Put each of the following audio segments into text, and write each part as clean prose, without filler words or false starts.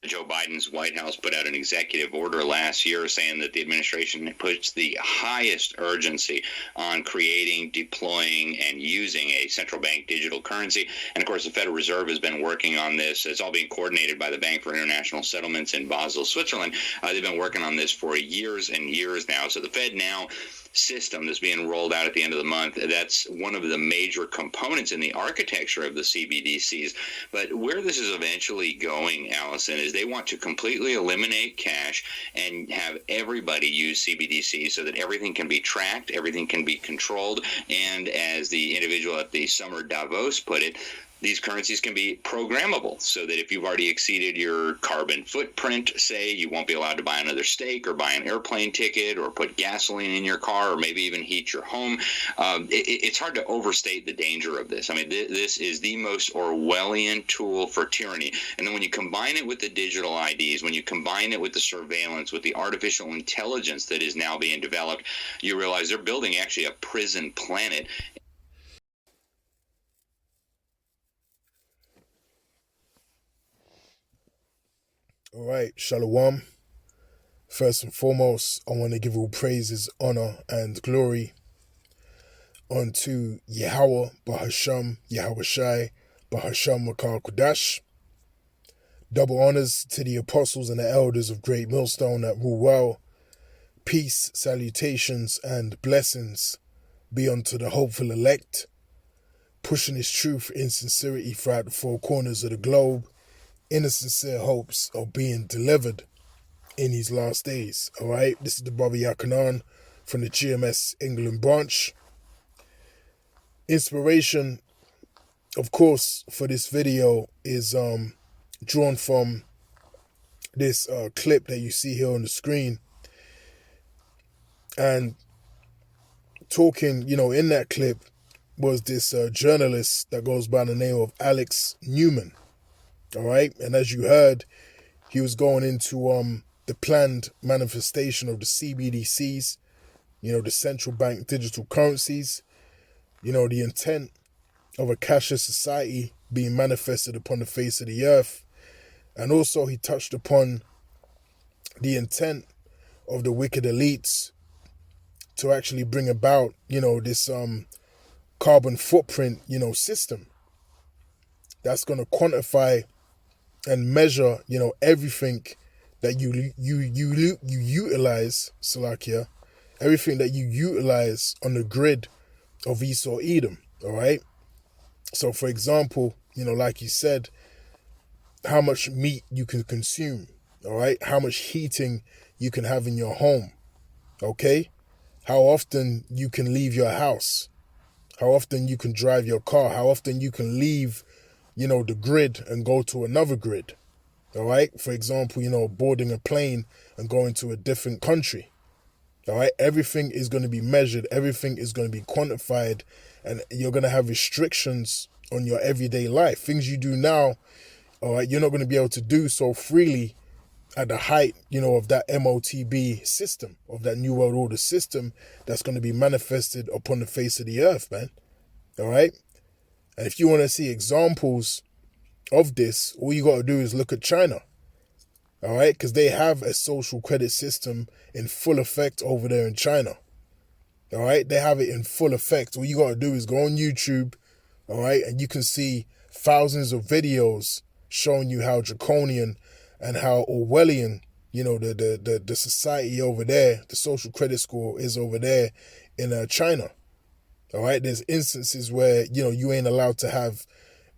Joe Biden's White House put out an executive order last year saying that the administration puts the highest urgency on creating, deploying, and using a central bank digital currency. And of course, the Federal Reserve has been working on this. It's all being coordinated by the Bank for International Settlements in Basel, Switzerland. They've been working on this for years and years now. So the Fed now system that's being rolled out at the end of the month, that's one of the major components in the architecture of the CBDCs. But where this is eventually going, Allison, is they want to completely eliminate cash and have everybody use CBDCs so that everything can be tracked, everything can be controlled, and as the individual at the Summer Davos put it, these currencies can be programmable so that if you've already exceeded your carbon footprint, say, you won't be allowed to buy another steak or buy an airplane ticket or put gasoline in your car or maybe even heat your home. It's hard to overstate the danger of this. I mean, this is the most Orwellian tool for tyranny. And then when you combine it with the digital IDs, when you combine it with the surveillance, with the artificial intelligence that is now being developed, you realize they're building actually a prison planet. All right, Shalom. First and foremost, I want to give all praises, honor, and glory unto Yahweh, Bahasham, Yahweh Shai, Bahasham Makar Kudash. Double honors to the apostles and the elders of Great Millstone that rule well. Peace, salutations, and blessings be unto the hopeful elect, pushing his truth in sincerity throughout the four corners of the globe, in the sincere hopes of being delivered in these last days. All right, this is the brother Yakanan from the GMS England branch. Inspiration, of course, for this video is drawn from this clip that you see here on the screen. And talking, in that clip was this journalist that goes by the name of Alex Newman. All right. And as you heard, he was going into the planned manifestation of the CBDCs, the central bank digital currencies, the intent of a cashless society being manifested upon the face of the earth. And also he touched upon the intent of the wicked elites to actually bring about, this carbon footprint, system that's going to quantify and measure, everything that you utilize, Salakia, everything that you utilize on the grid of Esau Edom, all right? So, for example, like you said, how much meat you can consume, all right? How much heating you can have in your home, okay? How often you can leave your house, how often you can drive your car, how often you can leave the grid and go to another grid, all right? For example, boarding a plane and going to a different country, all right? Everything is going to be measured. Everything is going to be quantified, and you're going to have restrictions on your everyday life. Things you do now, all right, you're not going to be able to do so freely at the height, of that Motb system, of that New World Order system that's going to be manifested upon the face of the earth, man, all right? And if you want to see examples of this, all you got to do is look at China, all right? Because they have a social credit system in full effect over there in China, all right? They have it in full effect. All you got to do is go on YouTube, all right? And you can see thousands of videos showing you how draconian and how Orwellian, the society over there, the social credit score is over there in China. All right, there's instances where, you ain't allowed to have,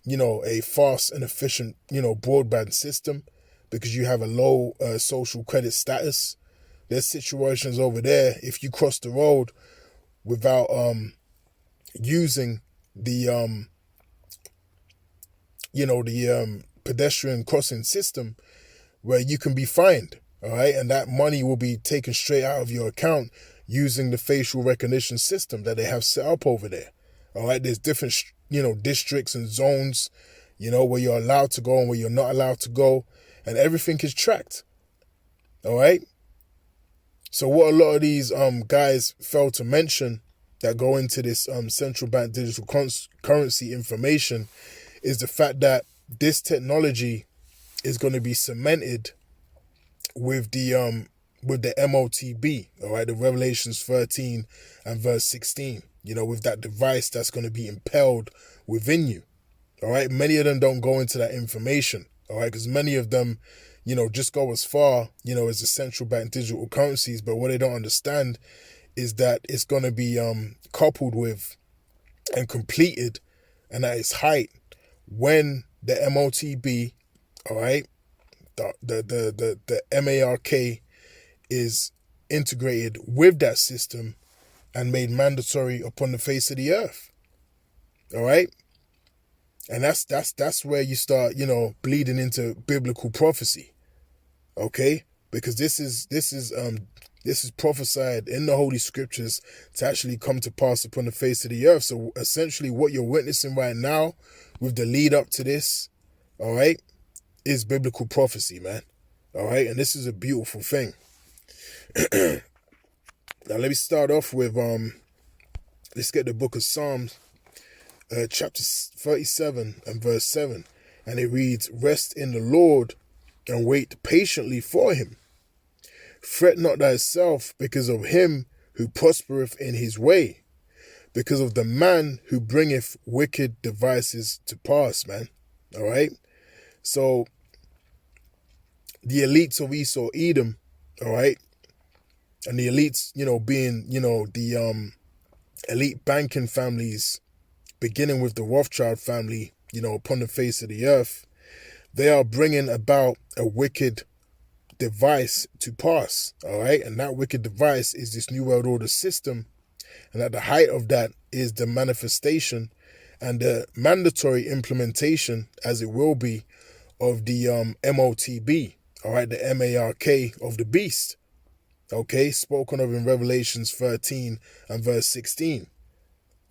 a fast and efficient, broadband system because you have a low social credit status. There's situations over there, if you cross the road without using the, pedestrian crossing system, where you can be fined, all right? And that money will be taken straight out of your account using the facial recognition system that they have set up over there. All right, there's different, districts and zones, where you're allowed to go and where you're not allowed to go, and everything is tracked. All right. So what a lot of these guys fail to mention that go into this central bank digital currency information is the fact that this technology is going to be cemented with the Motb, all right, the Revelations 13 and verse 16, with that device that's going to be impelled within you, all right. Many of them don't go into that information, all right, because many of them, just go as far, as the central bank digital currencies, but what they don't understand is that it's going to be coupled with and completed and at its height when the Motb, all right, the MARK is integrated with that system and made mandatory upon the face of the earth. All right? And that's where you start, bleeding into biblical prophecy. Okay? Because this is prophesied in the Holy Scriptures to actually come to pass upon the face of the earth. So essentially what you're witnessing right now with the lead up to this, all right, is biblical prophecy, man. All right? And this is a beautiful thing. Now let me start off with let's get the book of Psalms, chapter 37 and verse 7, and it reads, "Rest in the Lord and wait patiently for him. Fret not thyself because of him who prospereth in his way, because of the man who bringeth wicked devices to pass," man. All right? So the elites of Esau, Edom, all right, and the elites, being, the elite banking families, beginning with the Rothschild family, upon the face of the earth, they are bringing about a wicked device to pass, all right? And that wicked device is this New World Order system, and at the height of that is the manifestation and the mandatory implementation, as it will be, of the Motb, all right, the MARK of the beast, okay, spoken of in Revelations 13 and verse 16.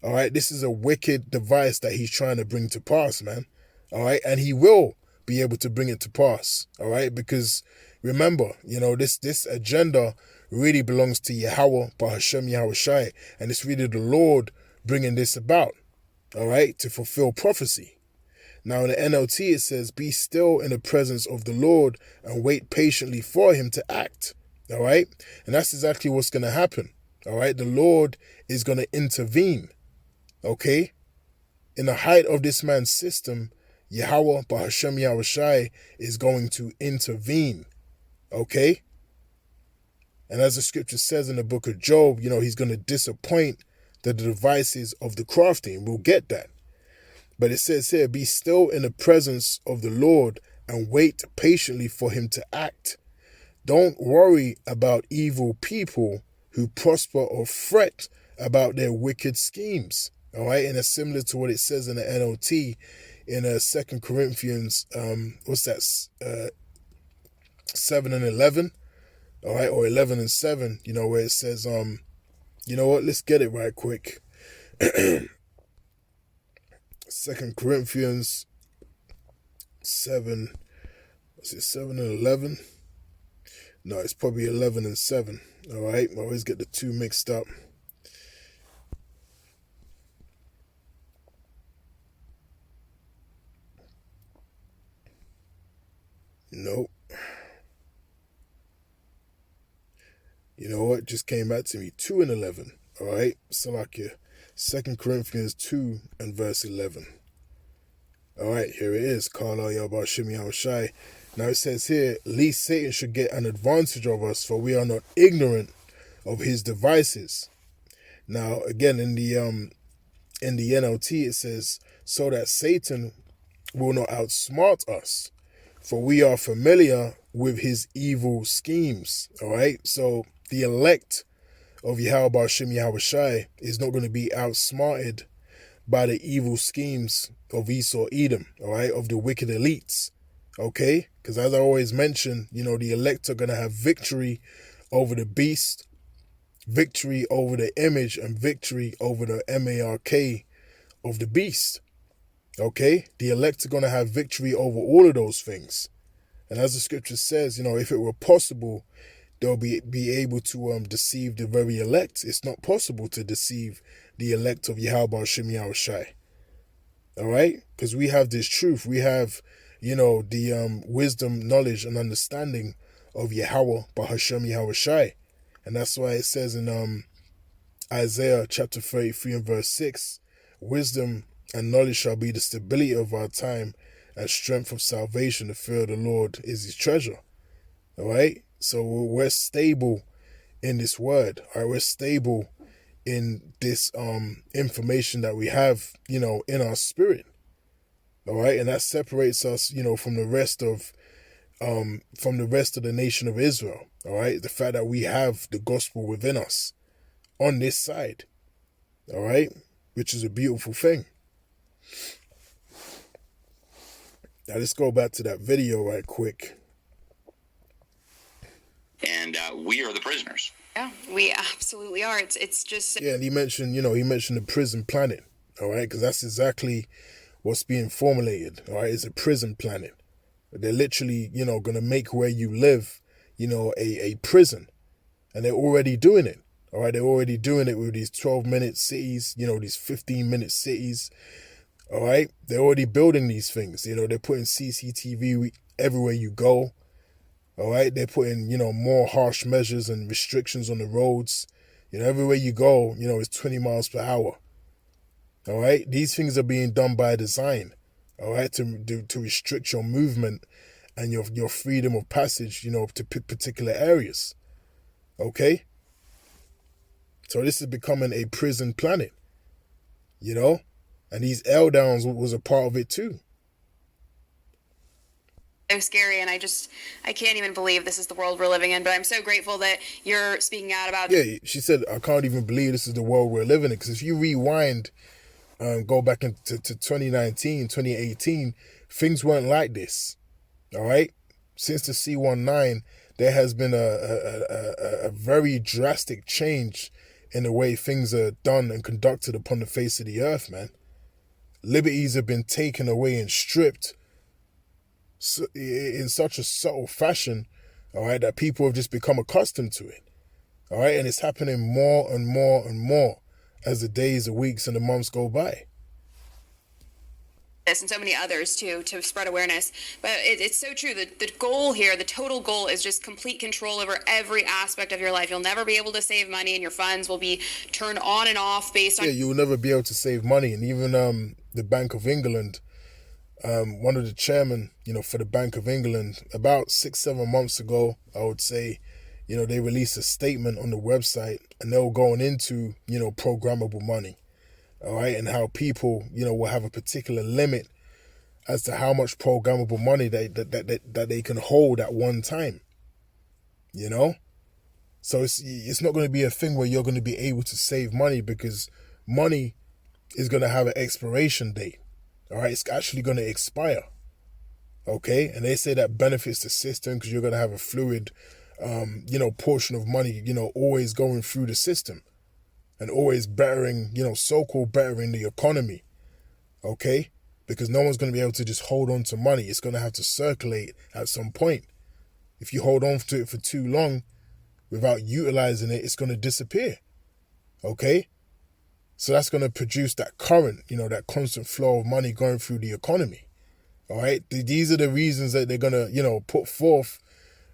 All right, this is a wicked device that he's trying to bring to pass, man. All right, and he will be able to bring it to pass, all right, because remember, this agenda really belongs to Yahweh, Bahashem Yahushai, and it's really the Lord bringing this about, all right, to fulfill prophecy. Now in the NLT it says, "Be still in the presence of the Lord and wait patiently for him to act," all right, and that's exactly what's going to happen, all right. The Lord is going to intervene, okay. In the height of this man's system, Yahweh, Bahashem Yahushai, is going to intervene, okay? And as the scripture says in the book of Job, he's going to disappoint the devices of the crafty, and we'll get that. But it says here, "Be still in the presence of the Lord and wait patiently for him to act." Don't worry about evil people who prosper or fret about their wicked schemes, all right? And it's similar to what it says in the NLT in 2 Corinthians, 7 and 11, all right, or 11 and 7, where it says, let's get it right quick. 2 Corinthians 7, is it 7 and 11? No, it's probably 11 and 7, all right? I always get the two mixed up. Nope. You know what? Just came back to me. 2 and 11. All right. Salakia. 2 Corinthians 2 and verse 11. All right. Here it is. Kala Yabba Shimi Hawashai. Now it says here, "Lest Satan should get an advantage of us, for we are not ignorant of his devices." Now again in the NLT it says, "So that Satan will not outsmart us, for we are familiar with his evil schemes." All right. So the elect of Yahweh Shem Yahushai is not going to be outsmarted by the evil schemes of Esau Edom, all right, of the wicked elites. Okay. Because as I always mention, the elect are going to have victory over the beast, victory over the image, and victory over the MARK of the beast. Okay, the elect are going to have victory over all of those things. And as the scripture says, if it were possible, they'll be able to deceive the very elect. It's not possible to deceive the elect of Yahweh Shem Yahushai. All right, because we have this truth. We have, the wisdom, knowledge, and understanding of Yahweh, Bahashem Yahweh Shai. And that's why it says in Isaiah chapter 33 and verse 6, wisdom and knowledge shall be the stability of our time and strength of salvation. The fear of the Lord is his treasure. All right? So we're stable in this word. All right? We're stable in this information that we have, in our spirit. All right? And that separates us, from the rest of the nation of Israel. All right? The fact that we have the gospel within us on this side. All right? Which is a beautiful thing. Now let's go back to that video right quick. And we are the prisoners. Yeah, we absolutely are. It's just... Yeah, and he mentioned the prison planet, all right? Because that's exactly what's being formulated, all right? It's a prison planet. They're literally, going to make where you live, a prison. And they're already doing it, all right? They're already doing it with these 12-minute cities, these 15-minute cities, all right? They're already building these things. They're putting CCTV everywhere you go. All right, they're putting, more harsh measures and restrictions on the roads. Everywhere you go, it's 20 miles per hour. All right, these things are being done by design. All right, to restrict your movement and your freedom of passage, to particular areas. Okay, so this is becoming a prison planet. And these L downs was a part of it too. So scary, and I can't even believe this is the world we're living in, but I'm so grateful that you're speaking out about... Yeah, she said, I can't even believe this is the world we're living in, because if you rewind, go back into 2019, 2018, things weren't like this, all right? Since the C-19, there has been a very drastic change in the way things are done and conducted upon the face of the earth, man. Liberties have been taken away and stripped in such a subtle fashion, all right, that people have just become accustomed to it, all right? And it's happening more and more and more as the days, the weeks, and the months go by. This and so many others too, to spread awareness. But it's so true. The goal here, the total goal, is just complete control over every aspect of your life. You'll never be able to save money, and your funds will be turned on and off based on... Yeah, you will never be able to save money. And even the Bank of England, one of the chairmen, for the Bank of England, about 6-7 months ago, I would say, they released a statement on the website, and they were going into, programmable money, all right, and how people, will have a particular limit as to how much programmable money that they can hold at one time, So it's not going to be a thing where you're going to be able to save money, because money is going to have an expiration date. All right, it's actually going to expire, okay? And they say that benefits the system because you're going to have a fluid, portion of money, always going through the system and always bettering, so-called bettering the economy, okay? Because no one's going to be able to just hold on to money. It's going to have to circulate at some point. If you hold on to it for too long without utilizing it, it's going to disappear, okay? So that's going to produce that current, that constant flow of money going through the economy. All right. These are the reasons that they're going to, put forth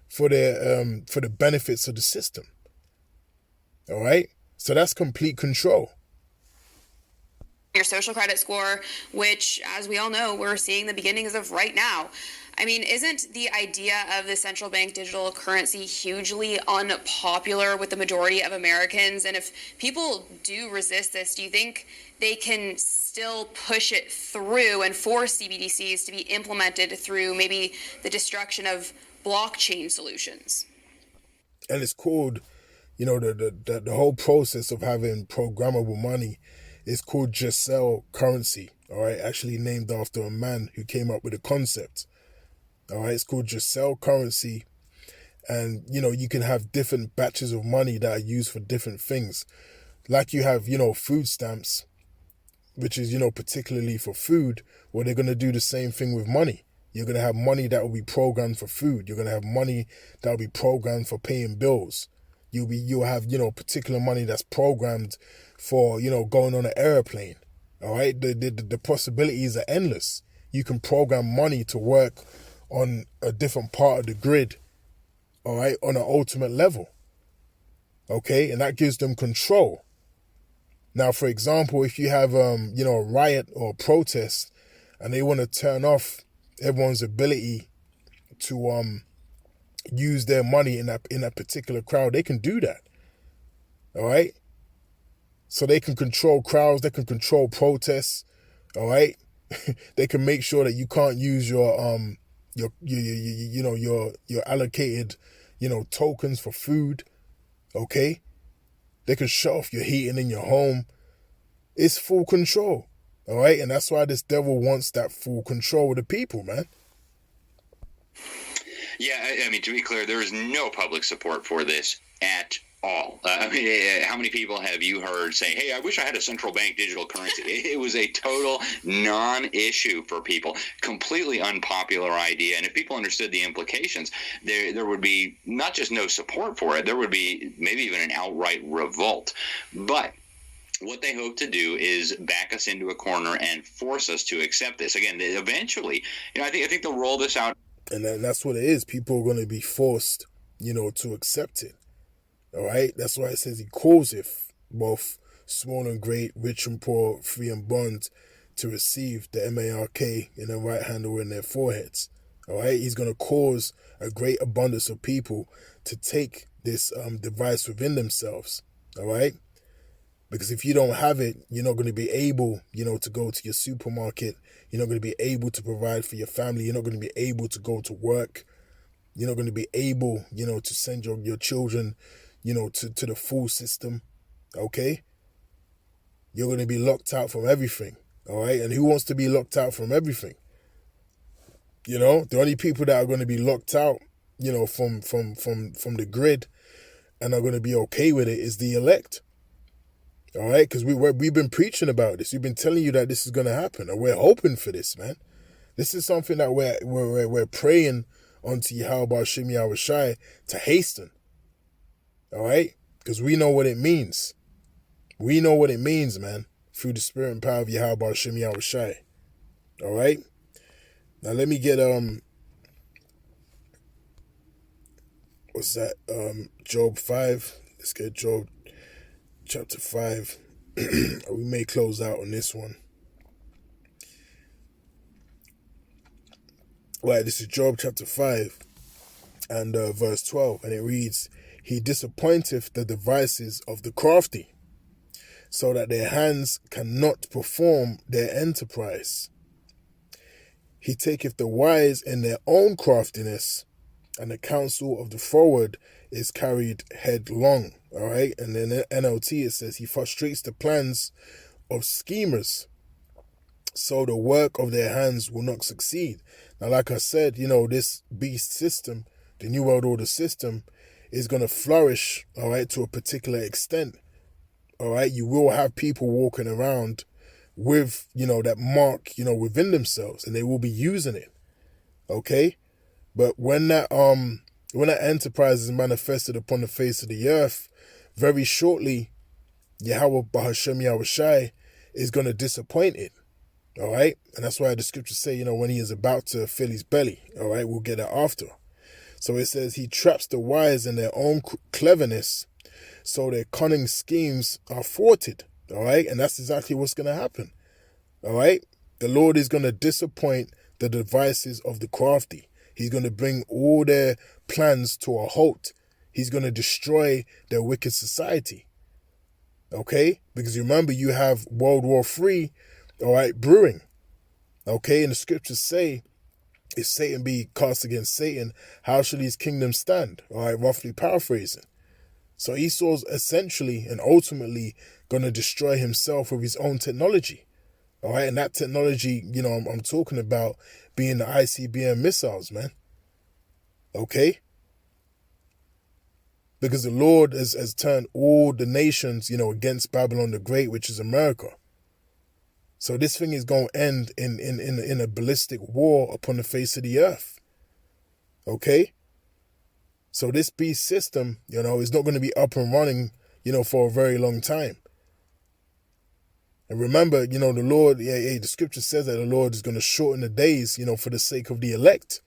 for the benefits of the system. All right. So that's complete control. Your social credit score, which, as we all know, we're seeing the beginnings of right now. I mean, isn't the idea of the central bank digital currency hugely unpopular with the majority of Americans? And if people do resist this, do you think they can still push it through and force CBDCs to be implemented through maybe the destruction of blockchain solutions? And it's called, the whole process of having programmable money is called Giselle currency, all right? Actually named after a man who came up with the concept. All right, it's called Giselle currency. And, you can have different batches of money that are used for different things. Like you have, food stamps, which is, particularly for food. Well, they're going to do the same thing with money. You're going to have money that will be programmed for food. You're going to have money that will be programmed for paying bills. You'll have, particular money that's programmed for, going on an airplane. All right, the possibilities are endless. you can program money to work on a different part of the grid, all right, on an ultimate level, okay? And that gives them control. Now, for example, if you have, a riot or a protest and they want to turn off everyone's ability to use their money in that particular crowd, they can do that, all right? So they can control crowds, they can control protests, all right? They can make sure that you can't use your allocated, tokens for food, okay? They can shut off your heating in your home. It's full control, all right? And that's why this devil wants that full control of the people, man. Yeah, I mean, to be clear, there is no public support for this at all. How many people have you heard say, hey, I wish I had a central bank digital currency? It was a total non-issue for people, completely unpopular idea. And if people understood the implications, there would be not just no support for it, there would be maybe even an outright revolt. But what they hope to do is back us into a corner and force us to accept this. Again, eventually, I think they'll roll this out. And that's what it is. People are going to be forced, to accept it. All right? That's why it says he calls it both small and great, rich and poor, free and bond, to receive the MARK in their right hand or in their foreheads. All right? He's going to cause a great abundance of people to take this device within themselves. All right? Because if you don't have it, you're not going to be able, to go to your supermarket. You're not going to be able to provide for your family. You're not going to be able to go to work. You're not going to be able, to send your children, to the full system. Okay? You're going to be locked out from everything. All right? And who wants to be locked out from everything? The only people that are going to be locked out, from the grid and are going to be okay with it is the elect. All right, because we've been preaching about this. We've been telling you that this is going to happen, and we're hoping for this, man. This is something that we're praying onto Yahweh Shem Yahushai to hasten. All right, because we know what it means. We know what it means, man, through the spirit and power of Yahweh Shem Yahushai. All right. Now let me get what's that? Job 5. Let's get Job chapter 5. We may close out on this one. Right, this is Job chapter 5 and verse 12, and it reads, he disappointeth the devices of the crafty, so that their hands cannot perform their enterprise. He taketh the wise in their own craftiness, and the counsel of the froward is carried headlong. All right. And then in NLT, it says he frustrates the plans of schemers, so the work of their hands will not succeed. Now, like I said, this beast system, the New World Order system, is going to flourish, all right, to a particular extent. All right. You will have people walking around with, that mark, within themselves, and they will be using it. Okay. But when that enterprise is manifested upon the face of the earth, very shortly, Yahweh Bahashem Yahushai is going to disappoint it. All right? And that's why the scriptures say, when he is about to fill his belly. All right? We'll get that after. So it says he traps the wise in their own cleverness, so their cunning schemes are thwarted. All right? And that's exactly what's going to happen. All right? The Lord is going to disappoint the devices of the crafty. He's going to bring all their plans to a halt. He's going to destroy their wicked society. Okay? Because remember, you have World War III, all right, brewing. Okay? And the scriptures say, if Satan be cast against Satan, how shall his kingdom stand? All right, roughly paraphrasing. So Esau's essentially and ultimately going to destroy himself with his own technology. All right, and that technology, I'm talking about being the ICBM missiles, man. Okay? Because the Lord has turned all the nations, against Babylon the Great, which is America. So this thing is going to end in a ballistic war upon the face of the earth. Okay? So this beast system, is not going to be up and running, for a very long time. And remember, the Lord, the scripture says that the Lord is going to shorten the days, for the sake of the elect.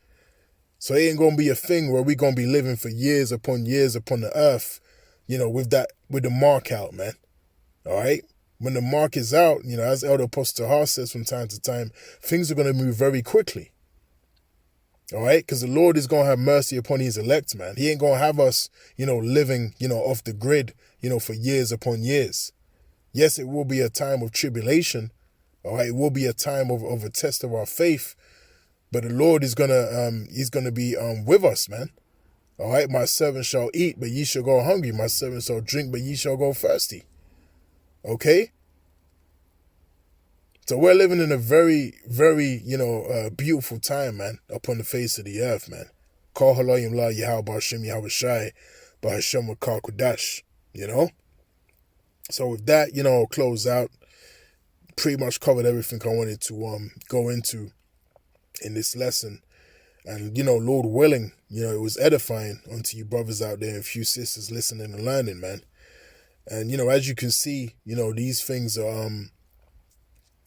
So it ain't going to be a thing where we're going to be living for years upon the earth, with the mark out, man. All right? When the mark is out, as Elder Apostle Har says from time to time, things are going to move very quickly. All right? Because the Lord is going to have mercy upon his elect, man. He ain't going to have us, living, off the grid, for years upon years. Yes, it will be a time of tribulation. All right? It will be a time of a test of our faith. But the Lord is he's gonna be with us, man. All right, my servant shall eat, but ye shall go hungry. My servant shall drink, but ye shall go thirsty. Okay? So we're living in a very, very, beautiful time, man, upon the face of the earth, man. Call Halayim La Yahweh Ba'Shem Yahweh Shai Ba'Hashem Makar Kudash, So with that, I'll close out. Pretty much covered everything I wanted to go into in this lesson. And, Lord willing, it was edifying unto you brothers out there and few sisters listening and learning, man. And, as you can see, these things are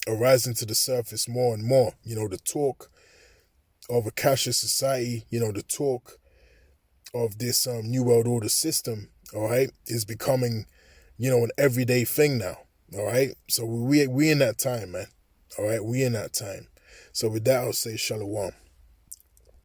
rising to the surface more and more. The talk of a cashless society, the talk of this New World Order system, all right, is becoming, an everyday thing now, all right? So we in that time, man, all right? We in that time. So with that, I'll say shalom.